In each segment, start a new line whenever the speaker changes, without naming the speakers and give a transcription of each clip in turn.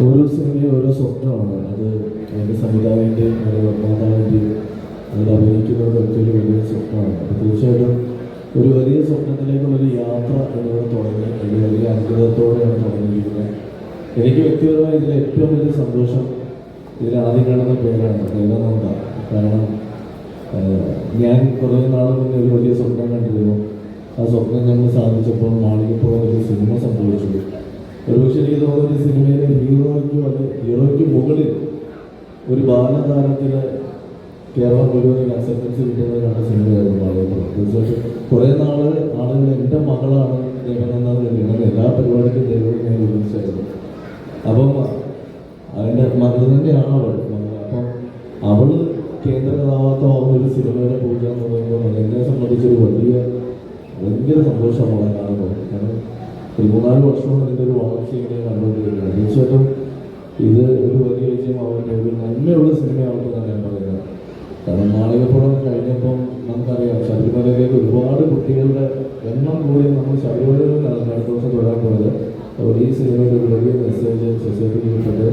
ഓരോ സിനിമയും ഓരോ സ്വപ്നമാണ്. അത് അതിൻ്റെ സംവിധായകൻ്റെയും അതിൻ്റെ നിർമ്മാതാവിൻ്റെയും അതിൽ അഭിനയിക്കുന്നവരൊക്കെ ഒരു വലിയ സ്വപ്നമാണ്. അപ്പോൾ തീർച്ചയായിട്ടും ഒരു വലിയ സ്വപ്നത്തിലേക്കുള്ളൊരു യാത്ര എന്നിവിടെ തുടങ്ങി. ഒരു വലിയ അത്ഭുതത്തോടെയാണ് തുടങ്ങിയിരിക്കുന്നത്. എനിക്ക് വ്യക്തിപരമായി ഇതിൽ ഏറ്റവും വലിയ സന്തോഷം ഇതിൽ ആദ്യം കാണുന്ന പേരാണ് ദേവനന്ദ. കാരണം ഞാൻ കുറേ നാൾ മുന്നേ ഒരു വലിയ സ്വപ്നം കണ്ടിരുന്നു. ആ സ്വപ്നം ഞങ്ങൾ സാധിച്ചപ്പോൾ മാളികപ്പുറം ഒരു സിനിമ സംഭവിച്ചു. ഒരുപക്ഷെ എനിക്ക് തോന്നുന്ന സിനിമയിലെ ഹീറോയ്ക്ക് മുകളിൽ ഒരു ബാലതാരത്തിന് കേരളം മുഴുവൻ അക്സെപ്റ്റൻസ് കിട്ടുന്നത് കണ്ട സിനിമയായിരുന്നു മാളികപ്പുറം. തീർച്ചയായിട്ടും കുറേ നാളുകൾ എൻ്റെ മകളാണ് ദേവനന്ദ കരുതിയാണ് എല്ലാ പരിപാടിക്കും ദൈവം ഞാൻ വിളിച്ചായിരുന്നു. അപ്പം അതിൻ്റെ മകൾ തന്നെയാണ് അവൾ. അപ്പം അവൾ കേന്ദ്ര കഥാപാത്രമാകുന്ന ഒരു സിനിമയുടെ പൂജ എന്ന് പറയുമ്പോൾ എന്നെ സംബന്ധിച്ചൊരു ഭയങ്കര സന്തോഷമാണ് കാണുന്നത്. കാരണം 3-4 വർഷവും ഇതിൻ്റെ ഒരു വളർച്ച ഇങ്ങനെ കണ്ടുകൊണ്ടിരിക്കുകയാണ്. തീർച്ചയായിട്ടും ഇത് ഒരു വലിയ വിജയമാവട്ടെ, ഒരു നന്മയുള്ള സിനിമയാവട്ടെ എന്നാണ് ഞാൻ പറയുന്നത്. കാരണം മാളികപ്പുറം കഴിഞ്ഞപ്പം നമുക്കറിയാം ശബരിമലയിലേക്ക് ഒരുപാട് കുട്ടികളുടെ എണ്ണം കൂടി നമ്മൾ ശബരിമലയിൽ നടന്ന അടുത്ത ദിവസം തൊഴാൻ പോയത്. അപ്പോൾ ഈ സിനിമയിൽ ഒരു വലിയ മെസ്സേജ് സൊസൈറ്റിക്ക് കിട്ടട്ടെ.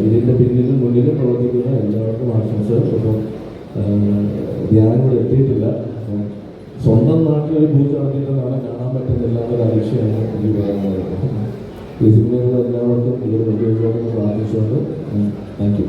ഇതിൻ്റെ പിന്നിലും മുന്നിലും പ്രവർത്തിക്കുന്ന എല്ലാവർക്കും ആശംസകൾ. അപ്പം ധ്യാനം കൂടെ എത്തിയിട്ടില്ല. അപ്പം സ്വന്തം നാട്ടിലൊരു പൂജ നടത്തിയിട്ട് നാളെ കാണാൻ പറ്റുന്നില്ല എന്നൊരു അതിശയമാണ് എനിക്ക് പറയാനുള്ളത്. ഈ സിനിമകൾ എല്ലാവർക്കും ഇതൊരു വലിയ പ്രാർത്ഥിച്ചുകൊണ്ട് താങ്ക് യു.